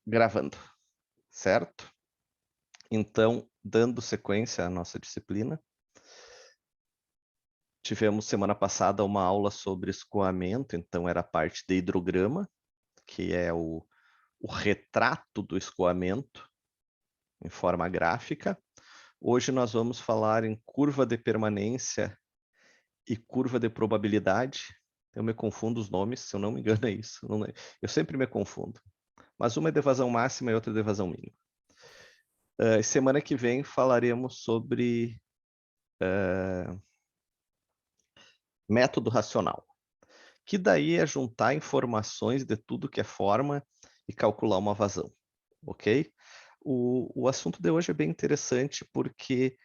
Gravando, certo? Então, dando sequência à nossa disciplina, tivemos semana passada uma aula sobre escoamento, então era a parte de hidrograma, que é o retrato do escoamento em forma gráfica. Hoje nós vamos falar em curva de permanência e curva de probabilidade. Eu me confundo os nomes, se eu não me engano é isso. Eu sempre me confundo. Mas uma é de evasão máxima e outra é de evasão mínima. Semana que vem falaremos sobre método racional, que daí é juntar informações de tudo que é forma e calcular uma vazão, ok? O assunto de hoje é bem interessante porque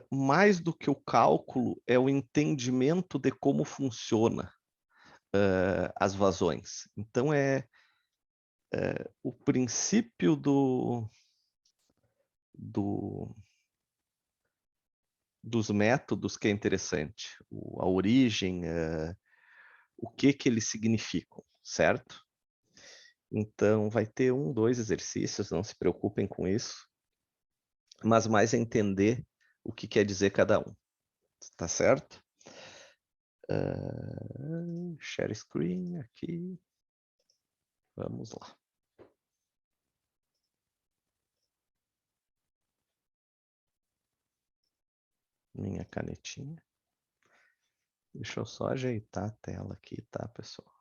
mais do que o cálculo é o entendimento de como funciona as vazões. Então é o princípio dos métodos que é interessante, a origem, o que eles significam, certo? Então, vai ter 1, 2 exercícios, não se preocupem com isso, mas mais entender o que quer dizer cada um, tá certo? Share screen aqui, vamos lá. Minha canetinha. Deixa eu só ajeitar a tela aqui, tá, pessoal?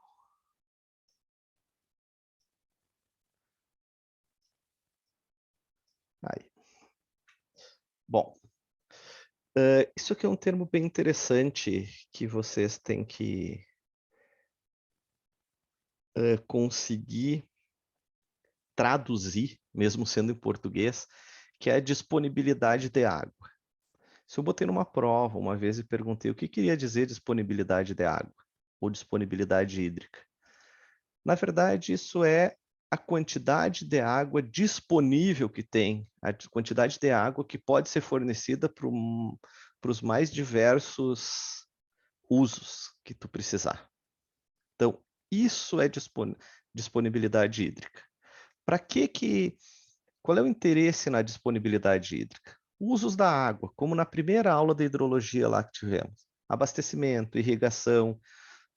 Aí. Bom, isso aqui é um termo bem interessante que vocês têm que conseguir traduzir, mesmo sendo em português, que é a disponibilidade de água. Se eu botei numa prova uma vez e perguntei o que queria dizer disponibilidade de água ou disponibilidade hídrica, na verdade isso é a quantidade de água disponível que tem, a quantidade de água que pode ser fornecida para os mais diversos usos que tu precisar. Então, isso é disponibilidade hídrica. Qual é o interesse na disponibilidade hídrica? Usos da água, como na primeira aula de hidrologia lá que tivemos. Abastecimento, irrigação,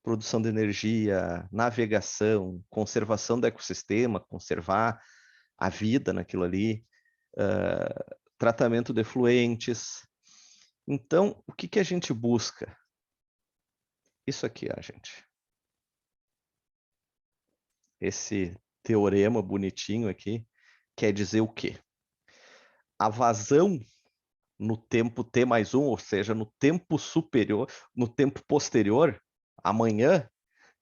produção de energia, navegação, conservação do ecossistema, conservar a vida naquilo ali, tratamento de efluentes. Então, o que a gente busca? Isso aqui, ó, gente. Esse teorema bonitinho aqui quer dizer o quê? A vazão no tempo t mais 1, ou seja, no tempo superior, no tempo posterior, amanhã,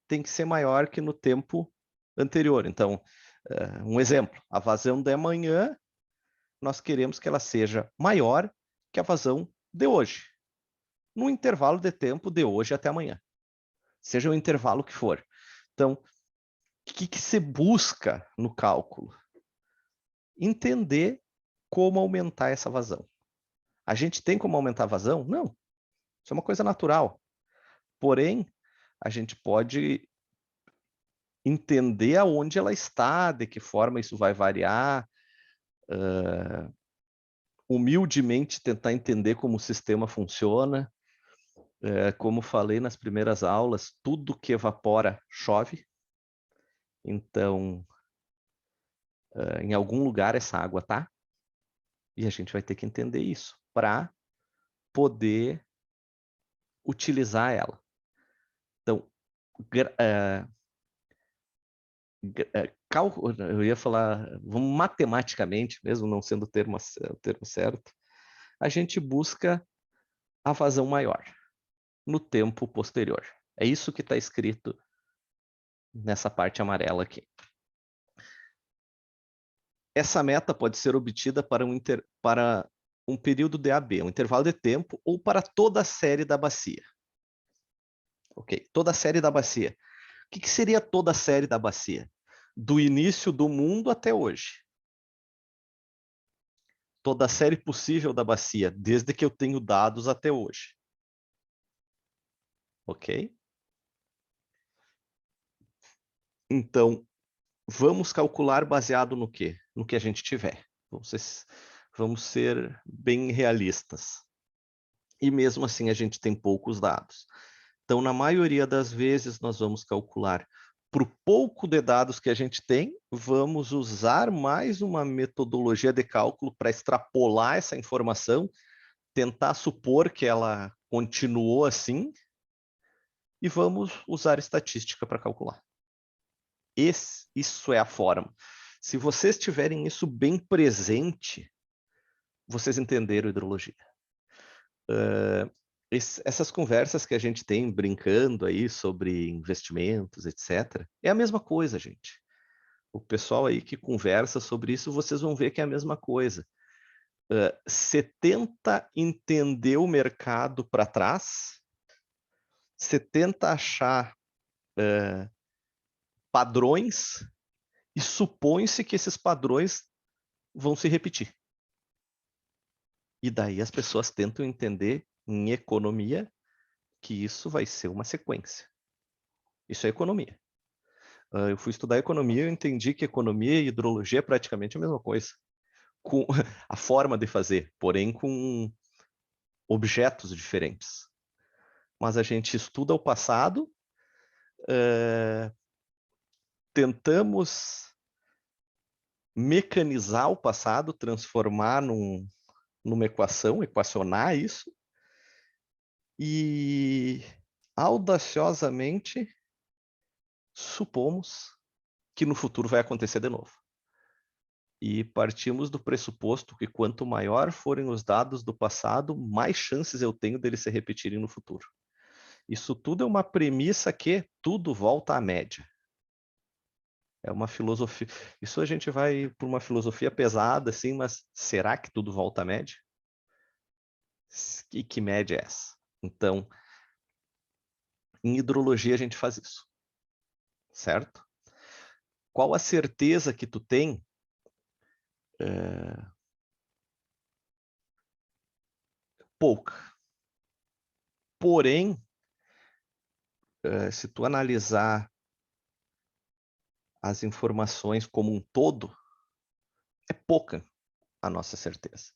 tem que ser maior que no tempo anterior. Então, um exemplo, a vazão de amanhã, nós queremos que ela seja maior que a vazão de hoje, no intervalo de tempo de hoje até amanhã, seja o intervalo que for. Então, o que se busca no cálculo? Entender como aumentar essa vazão. A gente tem como aumentar a vazão? Não. Isso é uma coisa natural. Porém, a gente pode entender aonde ela está, de que forma isso vai variar, humildemente tentar entender como o sistema funciona. Como falei nas primeiras aulas, tudo que evapora chove. Então, em algum lugar essa água está, e a gente vai ter que entender isso para poder utilizar ela. Então, eu ia falar, vamos matematicamente, mesmo não sendo o termo certo, a gente busca a vazão maior no tempo posterior. É isso que está escrito nessa parte amarela aqui. Essa meta pode ser obtida para um período de AB, um intervalo de tempo, ou para toda a série da bacia. Ok, toda a série da bacia. O que seria toda a série da bacia? Do início do mundo até hoje. Toda a série possível da bacia, desde que eu tenho dados até hoje. Ok? Então, vamos calcular baseado no quê? No que a gente tiver. Vamos ser bem realistas. E mesmo assim a gente tem poucos dados. Então, na maioria das vezes, nós vamos calcular para o pouco de dados que a gente tem, vamos usar mais uma metodologia de cálculo para extrapolar essa informação, tentar supor que ela continuou assim, e vamos usar estatística para calcular. Isso é a forma. Se vocês tiverem isso bem presente, vocês entenderam hidrologia. Essas conversas que a gente tem brincando aí sobre investimentos, etc., é a mesma coisa, gente. O pessoal aí que conversa sobre isso, vocês vão ver que é a mesma coisa. Você tenta entender o mercado para trás, você tenta achar padrões e supõe-se que esses padrões vão se repetir. E daí as pessoas tentam entender em economia que isso vai ser uma sequência. Isso é economia. Eu fui estudar economia e eu entendi que economia e hidrologia é praticamente a mesma coisa. Com a forma de fazer, porém com objetos diferentes. Mas a gente estuda o passado, tentamos mecanizar o passado, transformar numa equação, equacionar isso, e audaciosamente supomos que no futuro vai acontecer de novo. E partimos do pressuposto que quanto maior forem os dados do passado, mais chances eu tenho deles se repetirem no futuro. Isso tudo é uma premissa que tudo volta à média. É uma filosofia. Isso a gente vai por uma filosofia pesada, assim, mas será que tudo volta à média? E que média é essa? Então, em hidrologia a gente faz isso, certo? Qual a certeza que tu tem? Pouca. Porém, se tu analisar as informações como um todo, é pouca a nossa certeza.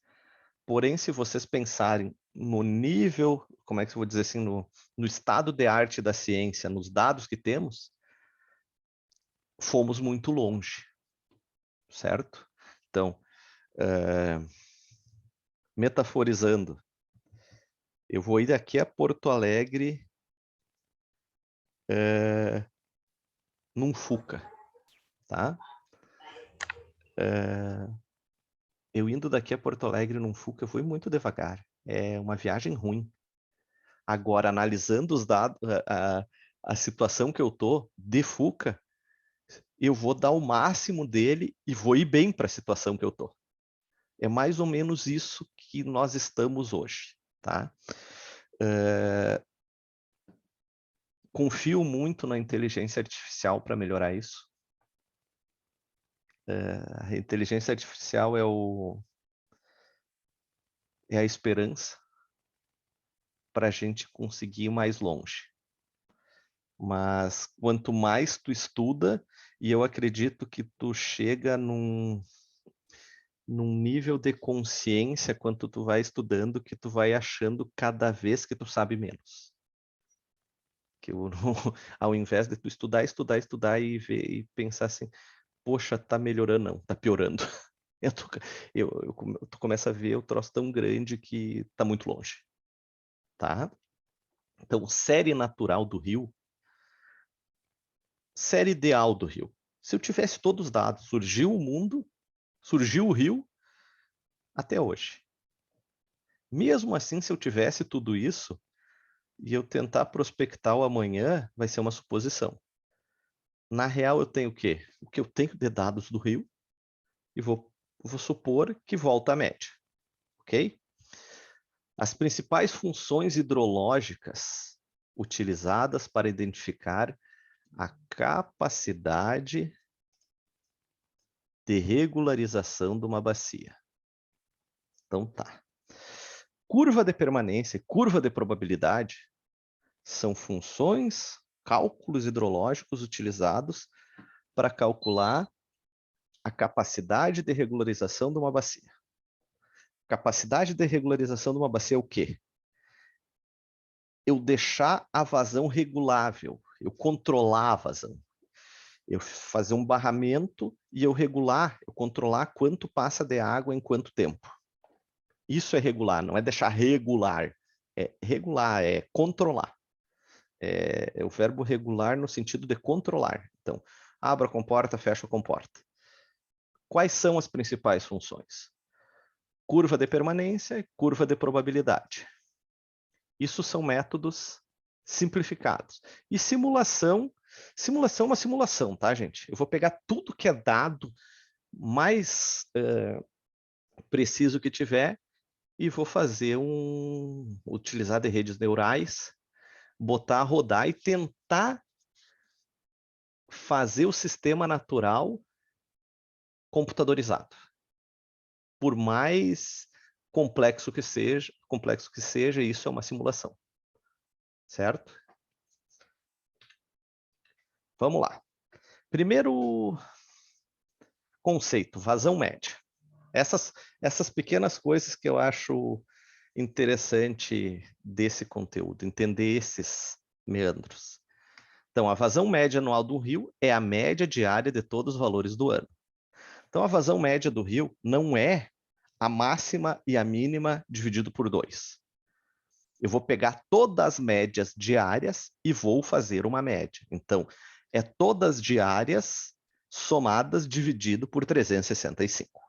Porém, se vocês pensarem no nível, como é que eu vou dizer assim, no estado de arte da ciência, nos dados que temos, fomos muito longe, certo? Então, metaforizando, eu vou ir daqui a Porto Alegre num Fuca, tá? Eu indo daqui a Porto Alegre num Fuca, eu fui muito devagar. É uma viagem ruim. Agora, analisando os dados, a situação que eu tô de Fuca, eu vou dar o máximo dele e vou ir bem para a situação que eu tô. É mais ou menos isso que nós estamos hoje, tá? Confio muito na inteligência artificial para melhorar isso. A inteligência artificial é a esperança para a gente conseguir ir mais longe. Mas quanto mais tu estuda, e eu acredito que tu chega num nível de consciência quanto tu vai estudando, que tu vai achando cada vez que tu sabe menos. Que ao invés de tu estudar e ver e pensar assim, poxa, tá melhorando, não, tá piorando. Tu começa a ver o troço tão grande que tá muito longe, tá? Então, série natural do rio, série ideal do rio. Se eu tivesse todos os dados, surgiu o mundo, surgiu o rio, até hoje. Mesmo assim, se eu tivesse tudo isso, e eu tentar prospectar o amanhã, vai ser uma suposição. Na real, eu tenho o quê? O que eu tenho de dados do rio, e vou supor que volta à média, ok? As principais funções hidrológicas utilizadas para identificar a capacidade de regularização de uma bacia. Então tá. Curva de permanência e curva de probabilidade são funções, cálculos hidrológicos utilizados para calcular a capacidade de regularização de uma bacia. Capacidade de regularização de uma bacia é o quê? Eu deixar a vazão regulável, eu controlar a vazão. Eu fazer um barramento e eu controlar quanto passa de água em quanto tempo. Isso é regular, não é deixar regular. É regular, é controlar. É o verbo regular no sentido de controlar. Então, abra a comporta, fecha a comporta. Quais são as principais funções? Curva de permanência e curva de probabilidade. Isso são métodos simplificados. E simulação é uma simulação, tá, gente? Eu vou pegar tudo que é dado mais preciso que tiver e vou fazer utilizar de redes neurais, botar a rodar e tentar fazer o sistema natural computadorizado. Por mais complexo que seja, isso é uma simulação. Certo? Vamos lá. Primeiro conceito, vazão média. Essas pequenas coisas que eu acho interessante desse conteúdo, entender esses meandros. Então, a vazão média anual do rio é a média diária de todos os valores do ano. Então, a vazão média do rio não é a máxima e a mínima dividido por 2. Eu vou pegar todas as médias diárias e vou fazer uma média. Então, é todas diárias somadas dividido por 365.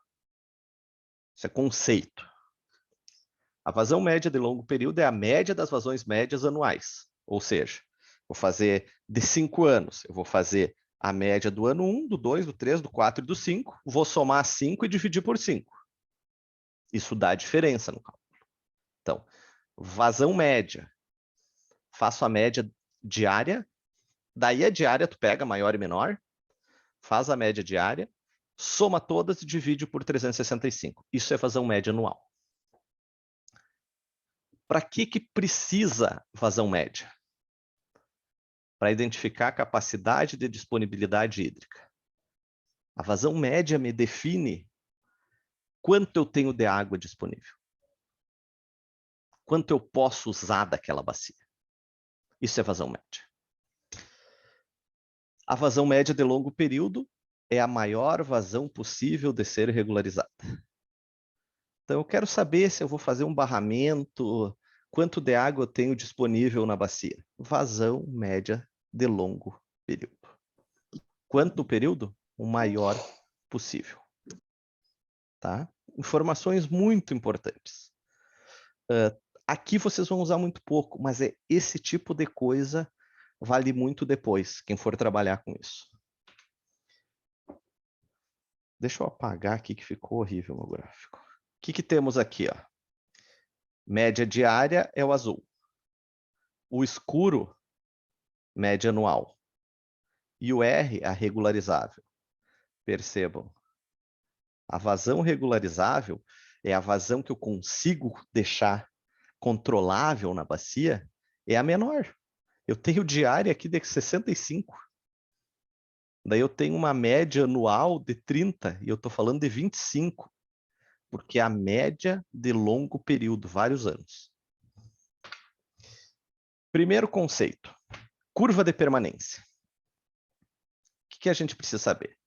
Isso é conceito. A vazão média de longo período é a média das vazões médias anuais. Ou seja, vou fazer de 5 anos. Eu vou fazer a média do ano 1, do 2, do 3, do 4 e do 5. Vou somar 5 e dividir por 5. Isso dá diferença no cálculo. Então, vazão média. Faço a média diária. Daí a diária tu pega maior e menor. Faz a média diária. Soma todas e divide por 365. Isso é vazão média anual. Para que precisa vazão média? Para identificar a capacidade de disponibilidade hídrica. A vazão média me define quanto eu tenho de água disponível. Quanto eu posso usar daquela bacia. Isso é vazão média. A vazão média de longo período é a maior vazão possível de ser regularizada. Então, eu quero saber se eu vou fazer um barramento, quanto de água eu tenho disponível na bacia. Vazão média de longo período. Quanto período? O maior possível. Tá? Informações muito importantes. Aqui vocês vão usar muito pouco, mas esse tipo de coisa vale muito depois, quem for trabalhar com isso. Deixa eu apagar aqui que ficou horrível o meu gráfico. O que temos aqui? Ó? Média diária é o azul. O escuro, média anual. E o R, a regularizável. Percebam. A vazão regularizável é a vazão que eu consigo deixar controlável na bacia, é a menor. Eu tenho diária aqui de 65. Daí eu tenho uma média anual de 30 e eu estou falando de 25, porque é a média de longo período, vários anos. Primeiro conceito, curva de permanência. O que a gente precisa saber?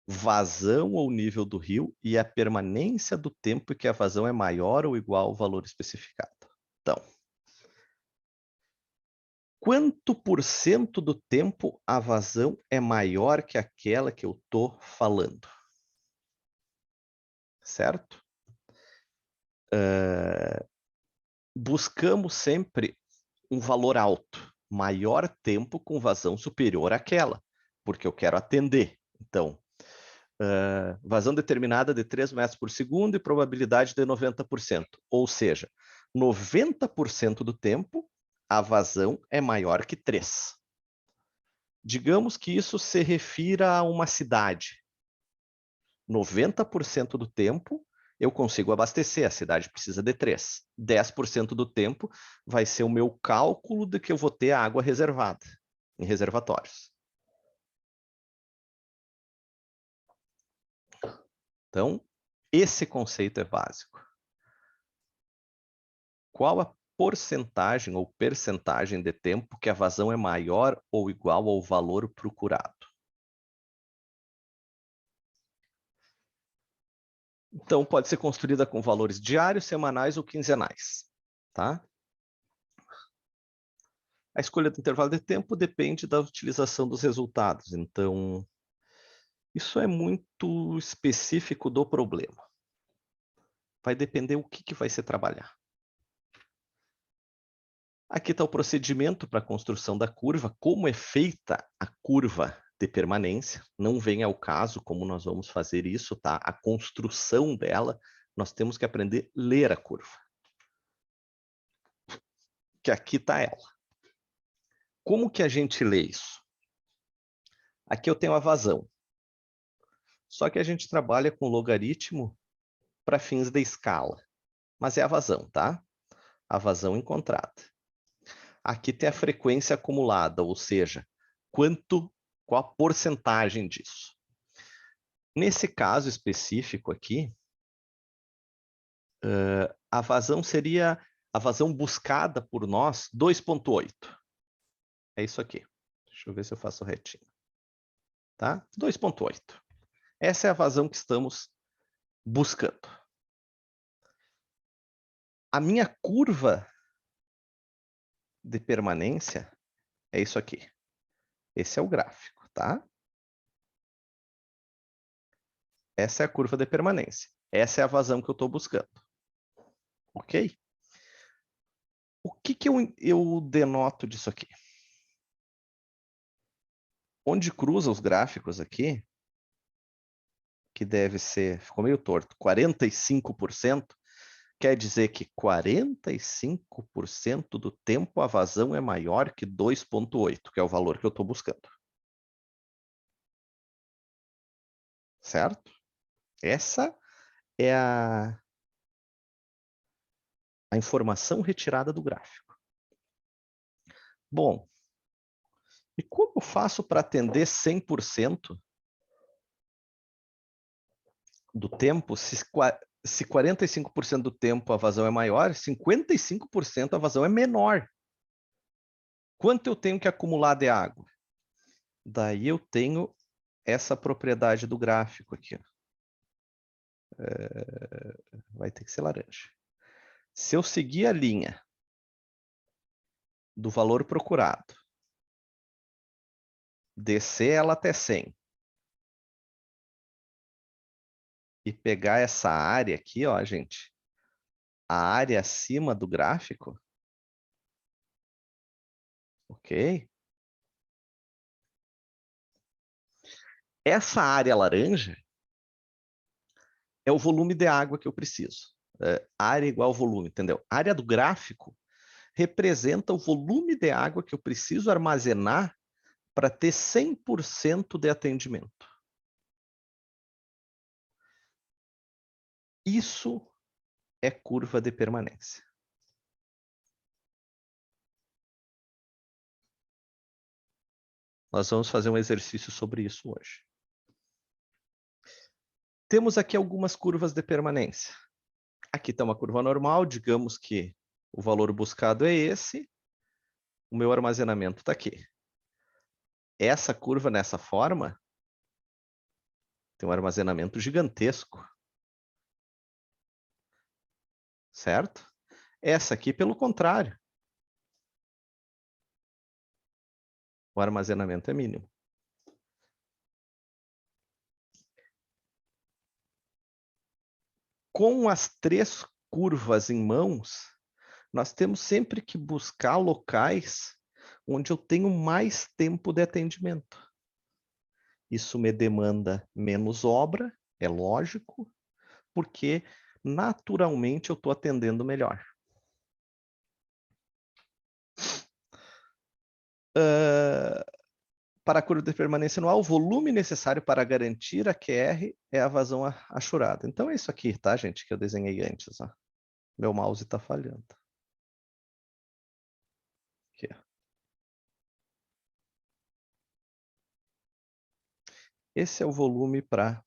Vazão ou nível do rio e a permanência do tempo em que a vazão é maior ou igual ao valor especificado. Então, quanto por cento do tempo a vazão é maior que aquela que eu estou falando? Certo? Buscamos sempre um valor alto, maior tempo com vazão superior àquela, porque eu quero atender. Então, vazão determinada de 3 metros por segundo e probabilidade de 90%. Ou seja, 90% do tempo, a vazão é maior que 3. Digamos que isso se refira a uma cidade. 90% do tempo, eu consigo abastecer, a cidade precisa de 3. 10% do tempo vai ser o meu cálculo de que eu vou ter água reservada em reservatórios. Então, esse conceito é básico. Qual a porcentagem ou percentagem de tempo que a vazão é maior ou igual ao valor procurado? Então, pode ser construída com valores diários, semanais ou quinzenais, tá? A escolha do intervalo de tempo depende da utilização dos resultados. Então, isso é muito específico do problema. Vai depender o que vai ser trabalhar. Aqui está o procedimento para a construção da curva, como é feita a curva de permanência. Não vem ao caso como nós vamos fazer isso, tá? A construção dela, nós temos que aprender a ler a curva. Que aqui está ela. Como que a gente lê isso? Aqui eu tenho a vazão. Só que a gente trabalha com logaritmo para fins de escala. Mas é a vazão, tá? A vazão encontrada. Aqui tem a frequência acumulada, ou seja, qual a porcentagem disso. Nesse caso específico aqui, a vazão seria a vazão buscada por nós, 2,8. É isso aqui. Deixa eu ver se eu faço retinho. Tá? 2,8. Essa é a vazão que estamos buscando. A minha curva de permanência é isso aqui. Esse é o gráfico, tá? Essa é a curva de permanência. Essa é a vazão que eu estou buscando. Ok? O que eu denoto disso aqui? Onde cruza os gráficos aqui, que deve ser, ficou meio torto, 45%, quer dizer que 45% do tempo a vazão é maior que 2,8, que é o valor que eu estou buscando. Certo? Essa é a informação retirada do gráfico. Bom, e como eu faço para atender 100% do tempo, se 45% do tempo a vazão é maior, 55% a vazão é menor? Quanto eu tenho que acumular de água? Daí eu tenho essa propriedade do gráfico aqui. Vai ter que ser laranja. Se eu seguir a linha do valor procurado, descer ela até 100, e pegar essa área aqui, ó, gente, a área acima do gráfico, ok? Essa área laranja é o volume de água que eu preciso. Área igual volume, entendeu? A área do gráfico representa o volume de água que eu preciso armazenar para ter 100% de atendimento. Isso é curva de permanência. Nós vamos fazer um exercício sobre isso hoje. Temos aqui algumas curvas de permanência. Aqui está uma curva normal, digamos que o valor buscado é esse, o meu armazenamento está aqui. Essa curva, nessa forma, tem um armazenamento gigantesco. Certo? Essa aqui, pelo contrário. O armazenamento é mínimo. Com as três curvas em mãos, nós temos sempre que buscar locais onde eu tenho mais tempo de atendimento. Isso me demanda menos obra, é lógico, porque naturalmente eu estou atendendo melhor. Para a curva de permanência anual, o volume necessário para garantir a QR é a vazão achurada. Então é isso aqui, tá, gente, que eu desenhei antes. Ó. Meu mouse está falhando. Aqui, ó. Esse é o volume para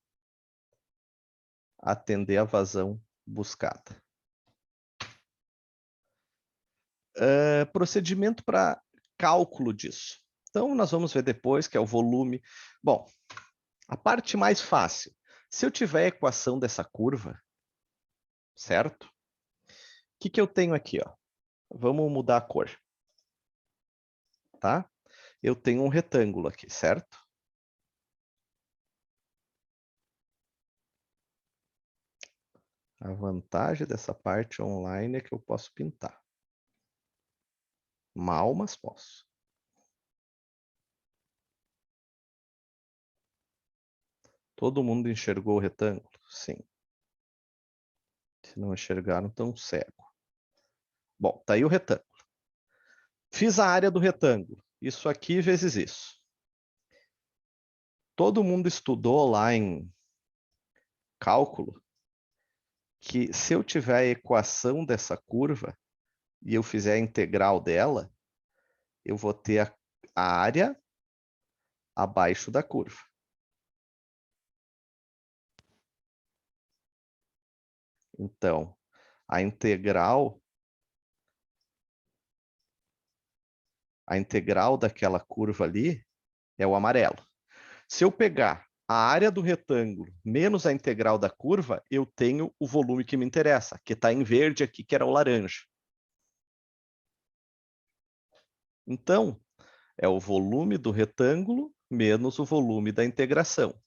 atender a vazão buscada. Procedimento para cálculo disso. Então, nós vamos ver depois, que é o volume. Bom, a parte mais fácil. Se eu tiver a equação dessa curva, certo? O que eu tenho aqui, ó? Vamos mudar a cor. Tá? Eu tenho um retângulo aqui, certo? A vantagem dessa parte online é que eu posso pintar. Mal, mas posso. Todo mundo enxergou o retângulo? Sim. Se não enxergaram, estão cego. Bom, tá aí o retângulo. Fiz a área do retângulo. Isso aqui vezes isso. Todo mundo estudou lá em cálculo que se eu tiver a equação dessa curva e eu fizer a integral dela, eu vou ter a área abaixo da curva. Então, a integral daquela curva ali é o amarelo. Se eu pegar a área do retângulo menos a integral da curva, eu tenho o volume que me interessa, que está em verde aqui, que era o laranja. Então, é o volume do retângulo menos o volume da integração.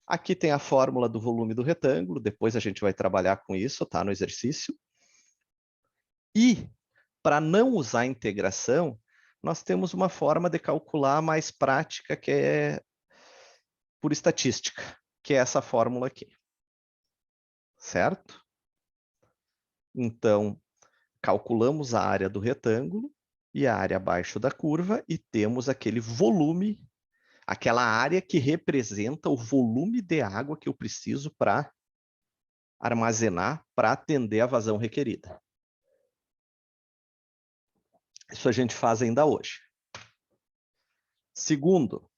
Aqui tem a fórmula do volume do retângulo, depois a gente vai trabalhar com isso, tá, no exercício. E, para não usar a integração, nós temos uma forma de calcular mais prática, que é por estatística, que é essa fórmula aqui. Certo? Então, calculamos a área do retângulo e a área abaixo da curva e temos aquele volume, aquela área que representa o volume de água que eu preciso para armazenar, para atender a vazão requerida. Isso a gente faz ainda hoje. Segundo,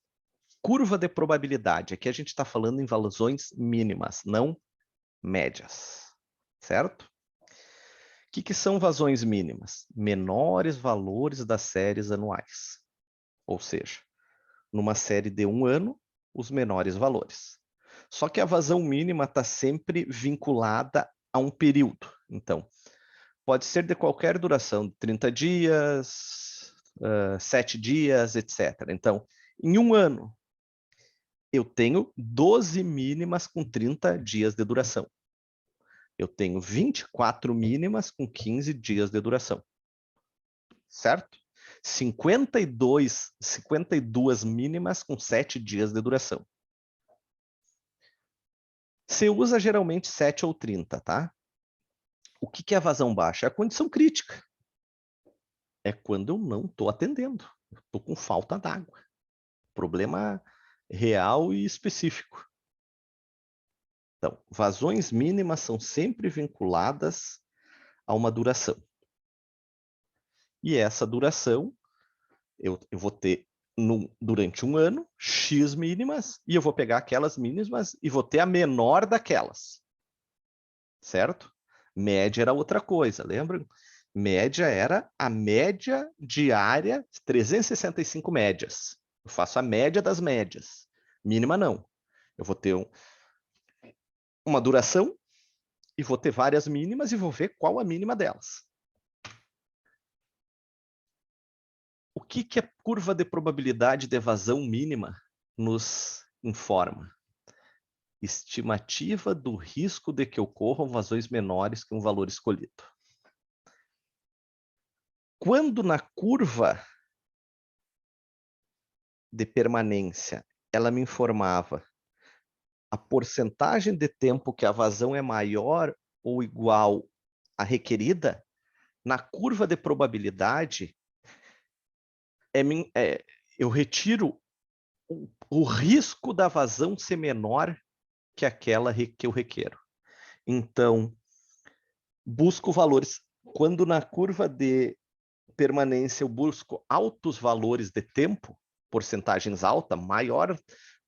curva de probabilidade. Aqui a gente está falando em vazões mínimas, não médias. Certo? O que são vazões mínimas? Menores valores das séries anuais. Ou seja, numa série de um ano, os menores valores. Só que a vazão mínima está sempre vinculada a um período. Então, pode ser de qualquer duração, 30 dias, 7 dias, etc. Então, em um ano, eu tenho 12 mínimas com 30 dias de duração. Eu tenho 24 mínimas com 15 dias de duração. Certo? 52 mínimas com 7 dias de duração. Você usa geralmente 7 ou 30, tá? O que é a vazão baixa? É a condição crítica. É quando eu não estou atendendo. Estou com falta d'água. Problema real e específico. Então, vazões mínimas são sempre vinculadas a uma duração. E essa duração, eu vou ter durante um ano, X mínimas, e eu vou pegar aquelas mínimas e vou ter a menor daquelas. Certo? Média era outra coisa, lembram? Média era a média diária, 365 médias. Eu faço a média das médias. Mínima não. Eu vou ter uma duração e vou ter várias mínimas e vou ver qual a mínima delas. O que a curva de probabilidade de evasão mínima nos informa? Estimativa do risco de que ocorram vazões menores que um valor escolhido. Quando na curva de permanência ela me informava a porcentagem de tempo que a vazão é maior ou igual à requerida, na curva de probabilidade, eu retiro o risco da vazão ser menor que aquela que eu requero. Então, busco valores. Quando na curva de permanência eu busco altos valores de tempo, porcentagens altas, maior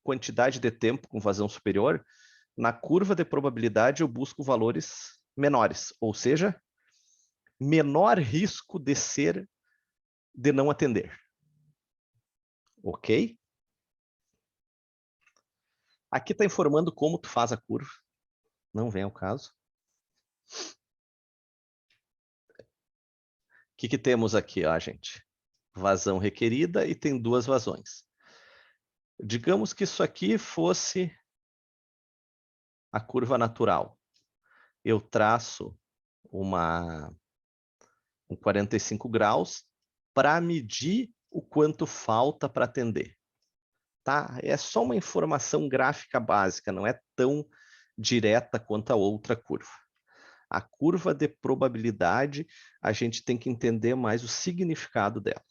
quantidade de tempo com vazão superior, Na curva de probabilidade, eu busco valores menores, ou seja, menor risco de não atender. Ok? Aqui está informando como tu faz a curva. Não vem ao caso. O que temos aqui, ó, gente? Vazão requerida e tem 2 vazões. Digamos que isso aqui fosse a curva natural. Eu traço um 45 graus para medir o quanto falta para atender. Tá? É só uma informação gráfica básica, não é tão direta quanto a outra curva. A curva de probabilidade, a gente tem que entender mais o significado dela.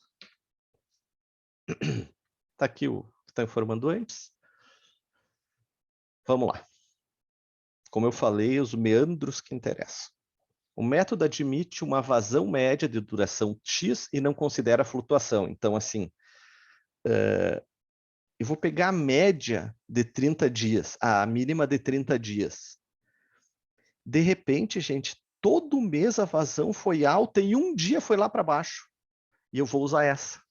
Está aqui o que está informando antes. Vamos lá. Como eu falei, os meandros que interessam. O método admite uma vazão média de duração X e não considera flutuação. Então, assim, eu vou pegar a média de 30 dias, a mínima de 30 dias. De repente, gente, todo mês a vazão foi alta e um dia foi lá para baixo. E eu vou usar essa.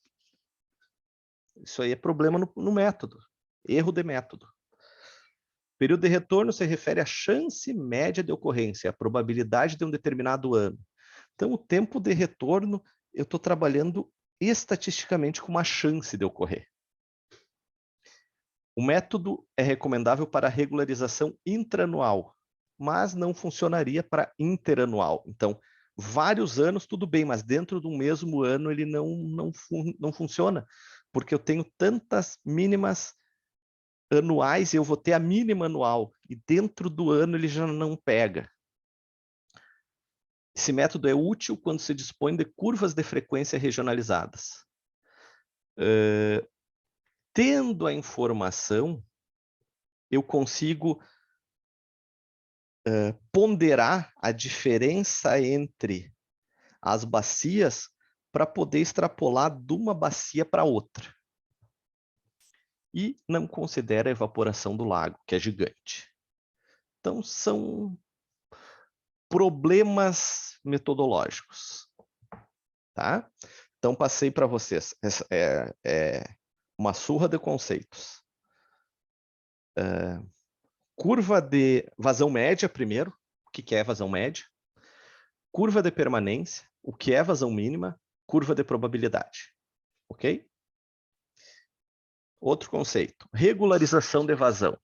Isso aí é problema no método. Erro de método. Período de retorno se refere à chance média de ocorrência, a probabilidade de um determinado ano. Então, o tempo de retorno, eu estou trabalhando estatisticamente com uma chance de ocorrer. O método é recomendável para regularização intraanual, mas não funcionaria para interanual. Então, vários anos, tudo bem, mas dentro do mesmo ano ele não funciona, porque eu tenho tantas mínimas anuais e eu vou ter a mínima anual, e dentro do ano ele já não pega. Esse método é útil quando se dispõe de curvas de frequência regionalizadas. Tendo a informação, eu consigo ponderar a diferença entre as bacias para poder extrapolar de uma bacia para outra. E não considera a evaporação do lago, que é gigante. Então, são problemas metodológicos. Tá? Então, passei para vocês. Uma surra de conceitos. Curva de vazão média, primeiro. O que é vazão média? Curva de permanência. O que é vazão mínima? Curva de probabilidade. Ok? Outro conceito. Regularização de vazão.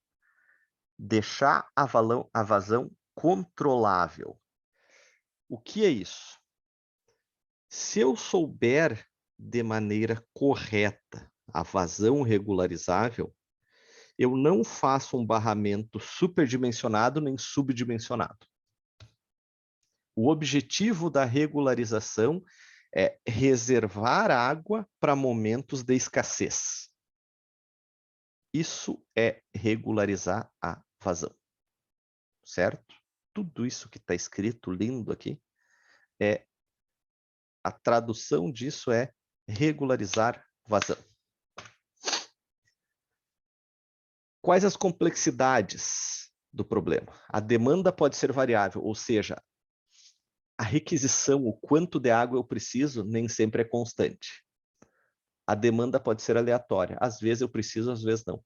Deixar a vazão controlável. O que é isso? Se eu souber de maneira correta a vazão regularizável, eu não faço um barramento superdimensionado nem subdimensionado. O objetivo da regularização é reservar água para momentos de escassez. Isso é regularizar a vazão. Certo? Tudo isso que está escrito lindo aqui, a tradução disso é regularizar vazão. Quais as complexidades do problema? A demanda pode ser variável, ou seja, a requisição, o quanto de água eu preciso, nem sempre é constante. A demanda pode ser aleatória. Às vezes eu preciso, às vezes não.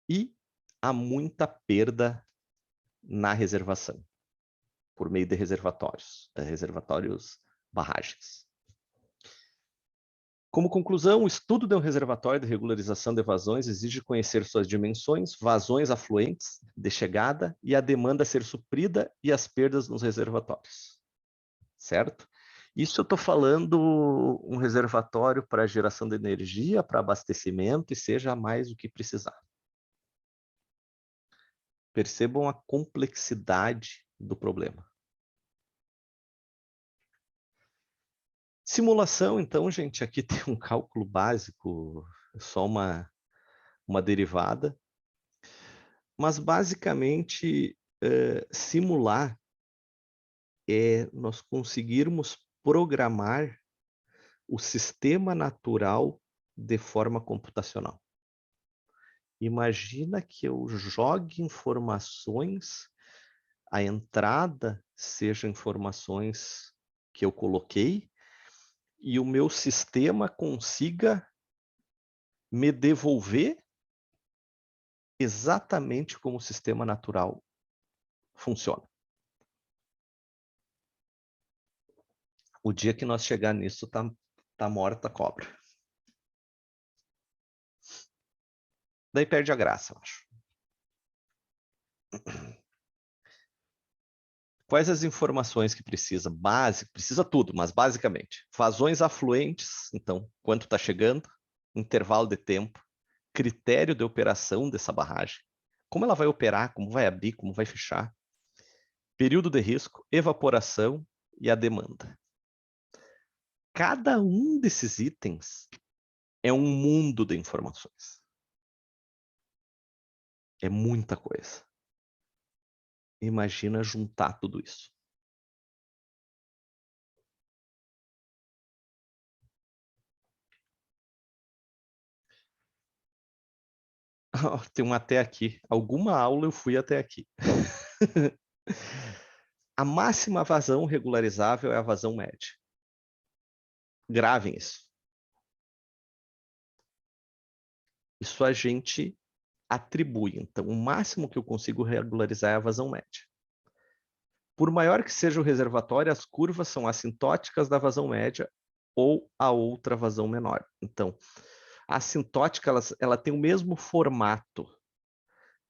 E há muita perda na reservação, por meio de reservatórios barragens. Como conclusão, o estudo de um reservatório de regularização de vazões exige conhecer suas dimensões, vazões afluentes de chegada e a demanda a ser suprida e as perdas nos reservatórios. Certo? Isso eu estou falando um reservatório para geração de energia, para abastecimento e seja mais o que precisar. Percebam a complexidade do problema. Simulação, então, gente, aqui tem um cálculo básico, só uma derivada. Mas, basicamente, simular é nós conseguirmos programar o sistema natural de forma computacional. Imagina que eu jogue informações, a entrada seja informações que eu coloquei e o meu sistema consiga me devolver exatamente como o sistema natural funciona. O dia que nós chegar nisso, tá morta a cobra. Daí perde a graça, eu acho. Quais as informações que precisa? Precisa tudo, mas basicamente. Vazões afluentes, então, quanto está chegando, intervalo de tempo, critério de operação dessa barragem, como ela vai operar, como vai abrir, como vai fechar, período de risco, evaporação e a demanda. Cada um desses itens é um mundo de informações. É muita coisa. Imagina juntar tudo isso. Tem um até aqui. Alguma aula eu fui até aqui. A máxima vazão regularizável é a vazão média. Gravem isso. Isso a gente atribui. Então, o máximo que eu consigo regularizar é a vazão média. Por maior que seja o reservatório, as curvas são assintóticas da vazão média ou a outra vazão menor. Então, a assintótica ela tem o mesmo formato.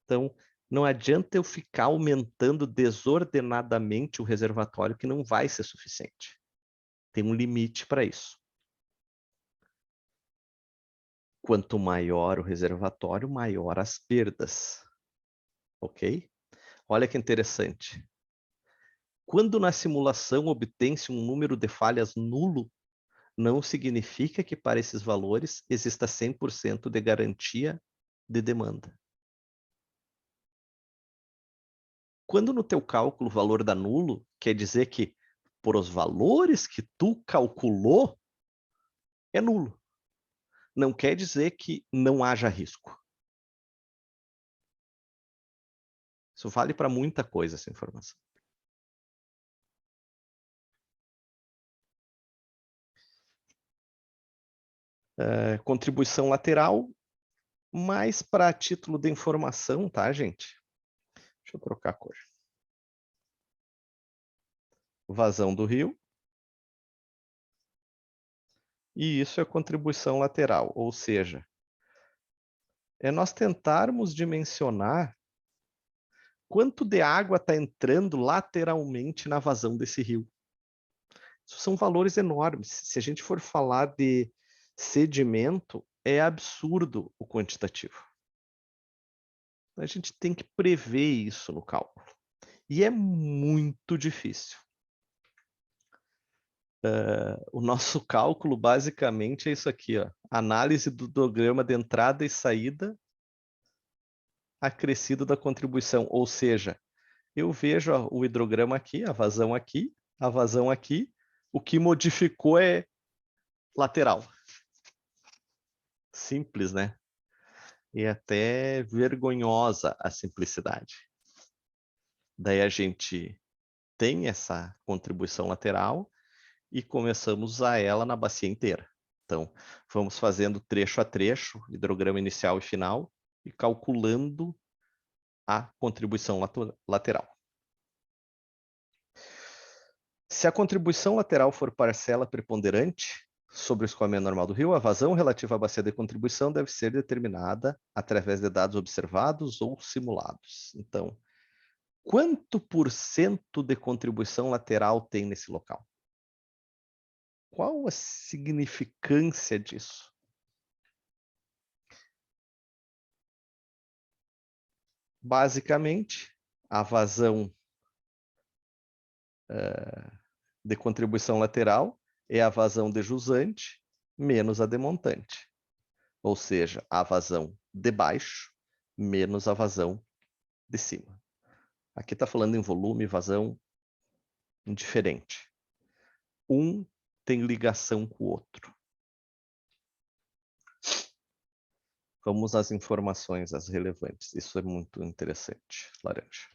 Então, não adianta eu ficar aumentando desordenadamente o reservatório, que não vai ser suficiente. Tem um limite para isso. Quanto maior o reservatório, maior as perdas. Ok? Olha que interessante. Quando na simulação obtém-se um número de falhas nulo, não significa que para esses valores exista 100% de garantia de demanda. Quando no teu cálculo o valor dá nulo, quer dizer que por os valores que tu calculou, é nulo. Não quer dizer que não haja risco. Isso vale para muita coisa, essa informação. Contribuição lateral, mais para título de informação, tá, gente? Deixa eu trocar a cor. Vazão do rio. E isso é contribuição lateral, ou seja, é nós tentarmos dimensionar quanto de água está entrando lateralmente na vazão desse rio. Isso são valores enormes. Se a gente for falar de sedimento, é absurdo o quantitativo. A gente tem que prever isso no cálculo. E é muito difícil. O nosso cálculo basicamente é isso aqui, ó. Análise do hidrograma de entrada e saída acrescido da contribuição. Ou seja, eu vejo o hidrograma aqui, a vazão aqui. O que modificou é lateral. Simples, né? E até vergonhosa a simplicidade. Daí a gente tem essa contribuição lateral e começamos a usar ela na bacia inteira. Então, vamos fazendo trecho a trecho, hidrograma inicial e final, e calculando a contribuição lateral. Se a contribuição lateral for parcela preponderante sobre o escoamento normal do rio, a vazão relativa à bacia de contribuição deve ser determinada através de dados observados ou simulados. Então, quanto por cento de contribuição lateral tem nesse local? Qual a significância disso? Basicamente, a vazão de contribuição lateral é a vazão de jusante menos a de montante. Ou seja, a vazão de baixo menos a vazão de cima. Aqui está falando em volume e vazão indiferente. Um tem ligação com o outro. Vamos às informações, as relevantes. Isso é muito interessante, laranja.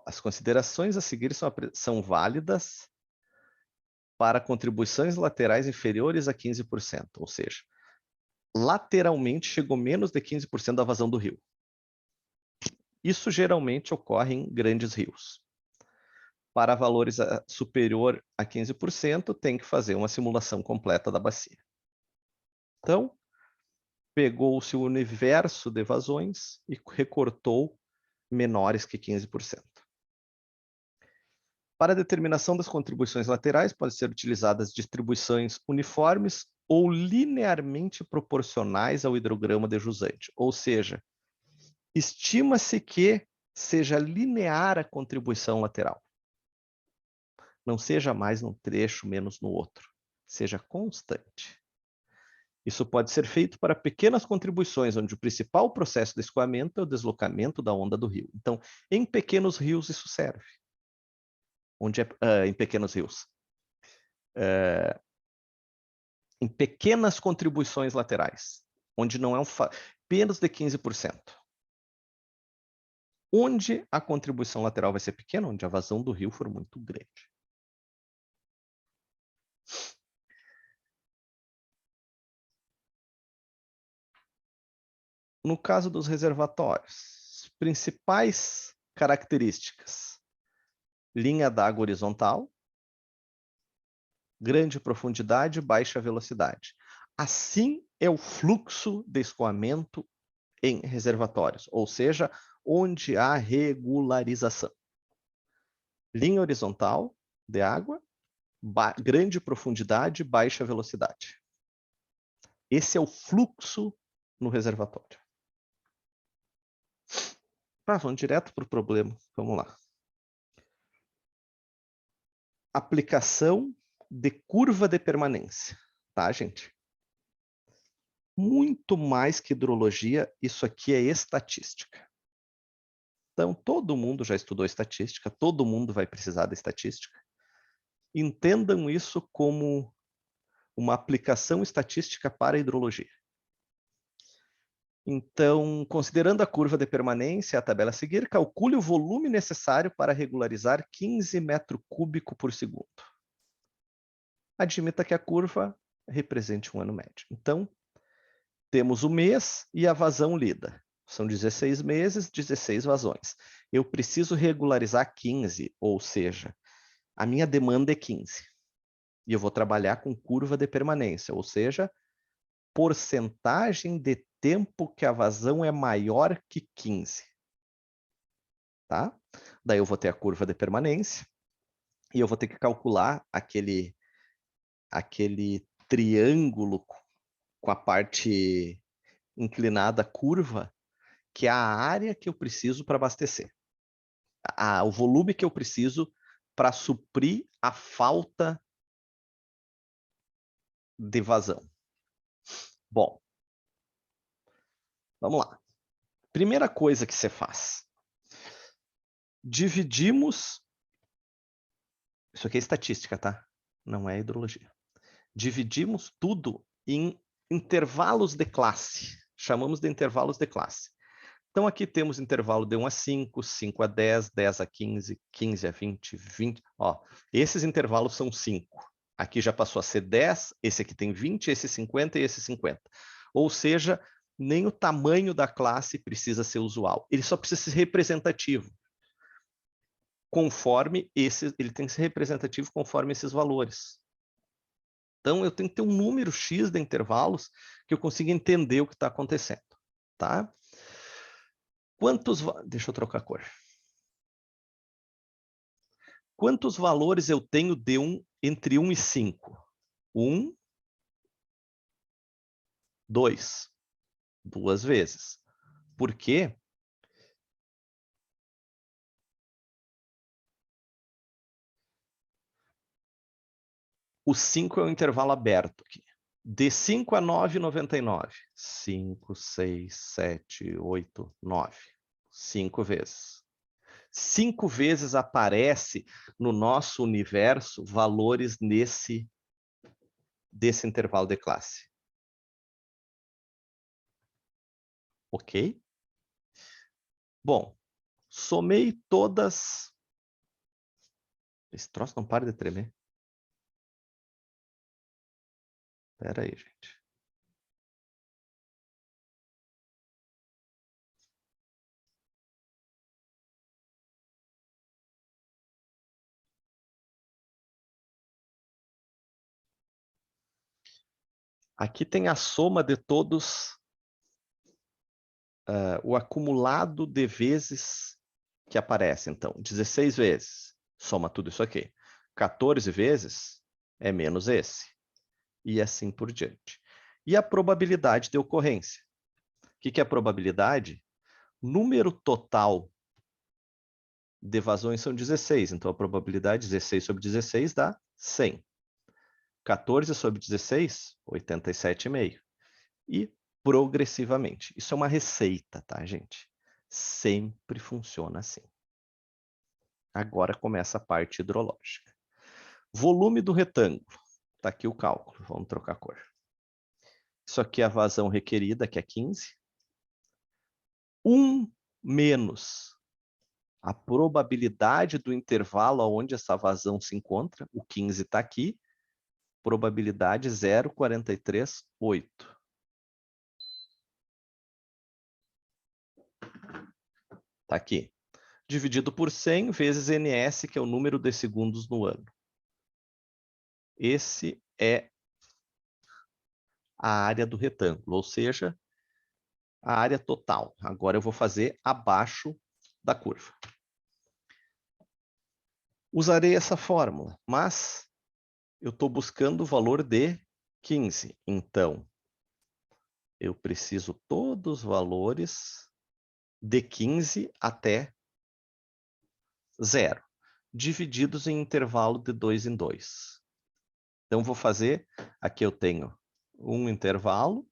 As considerações a seguir são válidas para contribuições laterais inferiores a 15%, ou seja, lateralmente chegou menos de 15% da vazão do rio. Isso geralmente ocorre em grandes rios. Para valores superior a 15%, tem que fazer uma simulação completa da bacia. Então, pegou-se o universo de vazões e recortou menores que 15%. Para a determinação das contribuições laterais, podem ser utilizadas distribuições uniformes ou linearmente proporcionais ao hidrograma de jusante, ou seja, estima-se que seja linear a contribuição lateral. Não seja mais num trecho, menos no outro. Seja constante. Isso pode ser feito para pequenas contribuições, onde o principal processo de escoamento é o deslocamento da onda do rio. Então, em pequenos rios isso serve. Em pequenos rios. Em pequenas contribuições laterais, onde não é menos de 15%. Onde a contribuição lateral vai ser pequena, onde a vazão do rio for muito grande. No caso dos reservatórios, principais características: linha d'água horizontal, grande profundidade, baixa velocidade. Assim é o fluxo de escoamento em reservatórios, ou seja, onde há regularização. Linha horizontal de água, grande profundidade, baixa velocidade. Esse é o fluxo no reservatório. Vamos direto para o problema. Vamos lá. Aplicação de curva de permanência. Tá, gente? Muito mais que hidrologia, isso aqui é estatística. Então, todo mundo já estudou estatística, todo mundo vai precisar da estatística. Entendam isso como uma aplicação estatística para a hidrologia. Então, considerando a curva de permanência, a tabela a seguir, calcule o volume necessário para regularizar 15 metros cúbicos por segundo. Admita que a curva represente um ano médio. Então, temos o mês e a vazão lida. São 16 meses, 16 vazões. Eu preciso regularizar 15, ou seja, a minha demanda é 15. E eu vou trabalhar com curva de permanência, ou seja, porcentagem de tempo que a vazão é maior que 15. Tá? Daí eu vou ter a curva de permanência e eu vou ter que calcular aquele triângulo com a parte inclinada curva, que é a área que eu preciso para abastecer. O volume que eu preciso para suprir a falta de vazão. Bom, vamos lá. Primeira coisa que você faz. Dividimos... Isso aqui é estatística, tá? Não é hidrologia. Dividimos tudo em intervalos de classe. Chamamos de intervalos de classe. Então, aqui temos intervalo de 1 a 5, 5 a 10, 10 a 15, 15 a 20, 20. Ó, esses intervalos são 5. Aqui já passou a ser 10, esse aqui tem 20, esse 50 e esse 50. Ou seja, nem o tamanho da classe precisa ser usual. Ele só precisa ser representativo. Ele tem que ser representativo conforme esses valores. Então, eu tenho que ter um número X de intervalos que eu consiga entender o que está acontecendo. Tá? Deixa eu trocar a cor. Quantos valores eu tenho de entre 1 e 5? 1, 2. 2 vezes. Por quê? O 5 é um intervalo aberto aqui. De 5 a 9,99. 5, 6, 7, 8, 9. 5 vezes. 5 vezes aparece no nosso universo valores desse intervalo de classe. Ok? Bom, somei todas... Esse troço não para de tremer. Espera aí, gente. Aqui tem a soma de todos, o acumulado de vezes que aparece. Então, 16 vezes, soma tudo isso aqui. 14 vezes é menos esse. E assim por diante. E a probabilidade de ocorrência. O que é a probabilidade? Número total de vazões são 16. Então, a probabilidade 16 sobre 16 dá 100. 14 sobre 16, 87,5. E progressivamente. Isso é uma receita, tá, gente? Sempre funciona assim. Agora começa a parte hidrológica. Volume do retângulo. Está aqui o cálculo. Vamos trocar a cor. Isso aqui é a vazão requerida, que é 15. 1 menos a probabilidade do intervalo onde essa vazão se encontra. O 15 está aqui. Probabilidade 0,438. Está aqui. Dividido por 100 vezes ns, que é o número de segundos no ano. Esse é a área do retângulo, ou seja, a área total. Agora eu vou fazer abaixo da curva. Usarei essa fórmula, mas eu estou buscando o valor de 15. Então, eu preciso todos os valores de 15 até 0, divididos em intervalo de 2 em 2. Então, vou fazer, aqui eu tenho um intervalo,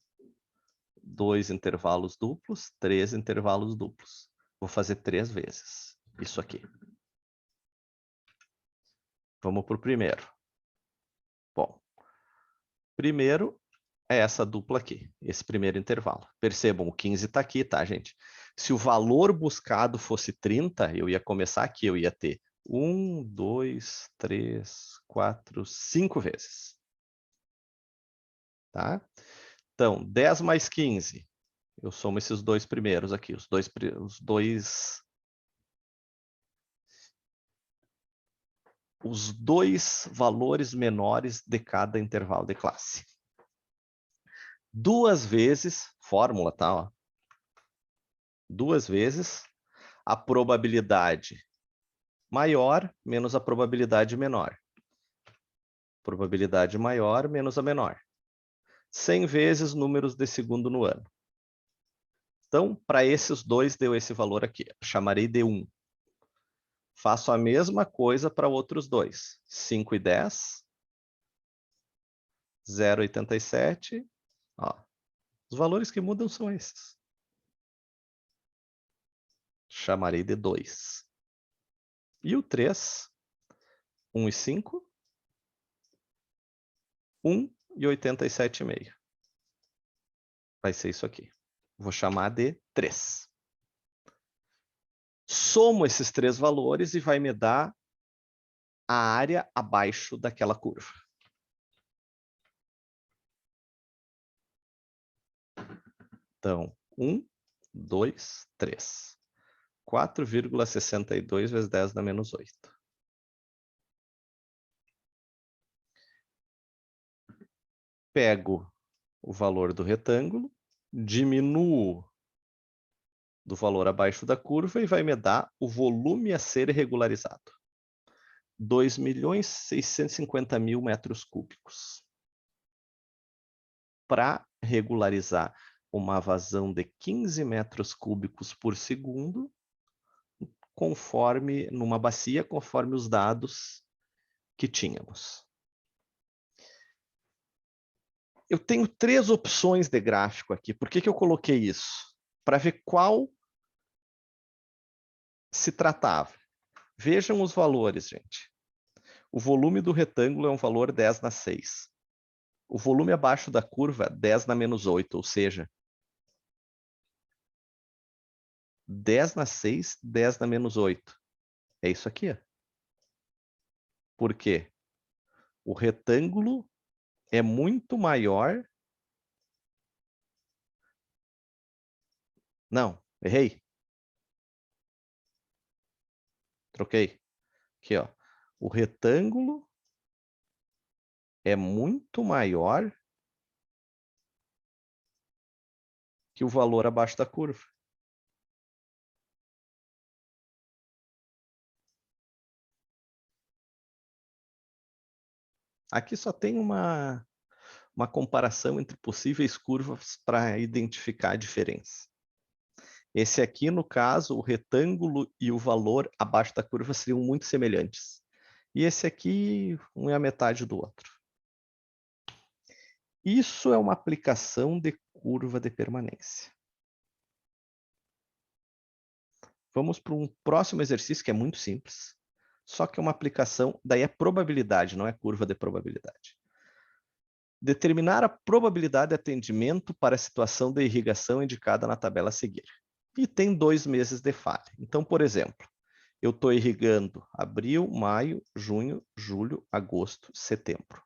2 intervalos duplos, 3 intervalos duplos. Vou fazer 3 vezes isso aqui. Vamos para o primeiro. Bom, primeiro é essa dupla aqui, esse primeiro intervalo. Percebam, o 15 está aqui, tá, gente? Se o valor buscado fosse 30, eu ia começar aqui, eu ia ter 1, 2, 3, 4, 5 vezes. Tá? Então, 10 mais 15. Eu somo esses dois primeiros aqui, os dois valores menores de cada intervalo de classe. 2 vezes, fórmula, tá? Ó. 2 vezes a probabilidade maior menos a probabilidade menor. Probabilidade maior menos a menor. 100 vezes números de segundo no ano. Então, para esses dois, deu esse valor aqui. Chamarei de 1. Faço a mesma coisa para outros dois. 5 e 10. 0,87. Ó, os valores que mudam são esses. Chamarei de 2. E o 3, 1 e 5. 1 e 87,5. Vai ser isso aqui. Vou chamar de 3. Somo esses 3 valores e vai me dar a área abaixo daquela curva. Então, 1, 2, 3. 4,62 vezes 10 dá menos 8. Pego o valor do retângulo, diminuo do valor abaixo da curva e vai me dar o volume a ser regularizado. 2.650.000 metros cúbicos. Para regularizar uma vazão de 15 metros cúbicos por segundo, conforme numa bacia, conforme os dados que tínhamos. Eu tenho 3 opções de gráfico aqui. Por que eu coloquei isso? Para ver qual se tratava. Vejam os valores, gente. O volume do retângulo é um valor 10 na 6. O volume abaixo da curva, 10 na menos 8, ou seja, 10 na 6, 10 na menos 8. É isso aqui. Ó. Por quê? O retângulo é muito maior. Não, errei. Troquei. Aqui, ó. O retângulo é muito maior que o valor abaixo da curva. Aqui só tem uma comparação entre possíveis curvas para identificar a diferença. Esse aqui, no caso, o retângulo e o valor abaixo da curva seriam muito semelhantes. E esse aqui, um é a metade do outro. Isso é uma aplicação de curva de permanência. Vamos para um próximo exercício que é muito simples, só que é uma aplicação, daí é probabilidade, não é curva de probabilidade. Determinar a probabilidade de atendimento para a situação de irrigação indicada na tabela a seguir. E tem 2 meses de falha. Então, por exemplo, eu estou irrigando abril, maio, junho, julho, agosto, setembro.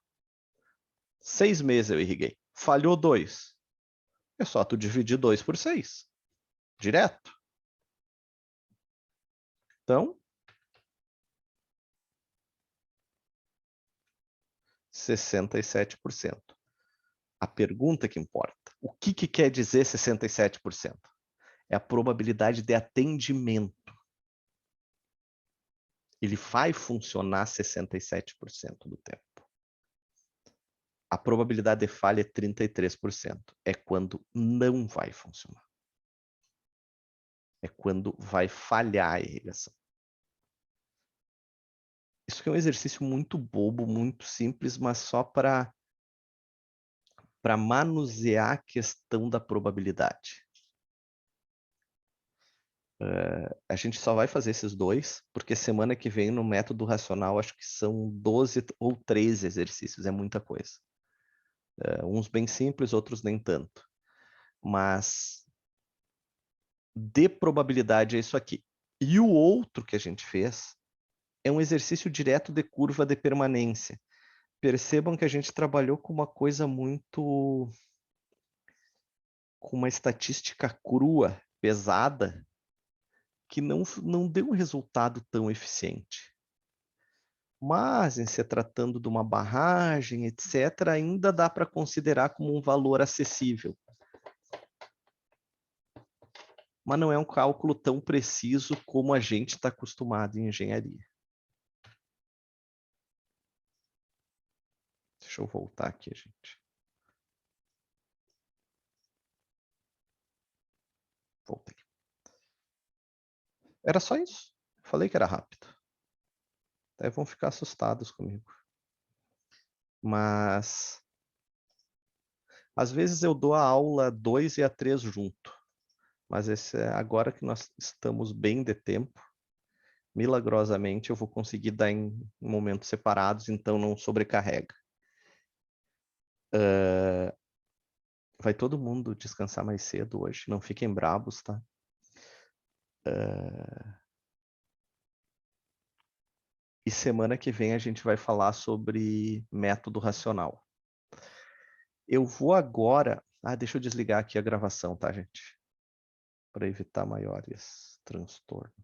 6 meses eu irriguei. Falhou 2. É só tu dividir 2 por 6. Direto. Então, 67%. A pergunta que importa. O que quer dizer 67%? É a probabilidade de atendimento. Ele vai funcionar 67% do tempo. A probabilidade de falha é 33%. É quando não vai funcionar. É quando vai falhar a irrigação. Isso aqui é um exercício muito bobo, muito simples, mas só para manusear a questão da probabilidade. A gente só vai fazer esses 2, porque semana que vem no método racional acho que são 12 ou 13 exercícios, é muita coisa. Uns bem simples, outros nem tanto. Mas de probabilidade é isso aqui. E o outro que a gente fez é um exercício direto de curva de permanência. Percebam que a gente trabalhou com uma coisa muito... com uma estatística crua, pesada, que não deu um resultado tão eficiente. Mas, em se tratando de uma barragem, etc., ainda dá para considerar como um valor acessível. Mas não é um cálculo tão preciso como a gente está acostumado em engenharia. Deixa eu voltar aqui, gente. Voltei. Era só isso. Falei que era rápido. Até vão ficar assustados comigo. Mas... às vezes eu dou a aula 2 e a 3 junto. Mas agora que nós estamos bem de tempo, milagrosamente eu vou conseguir dar em momentos separados, então não sobrecarrega. Vai todo mundo descansar mais cedo hoje, não fiquem bravos, tá? E semana que vem a gente vai falar sobre método racional. Eu vou agora... deixa eu desligar aqui a gravação, tá, gente? Para evitar maiores transtornos.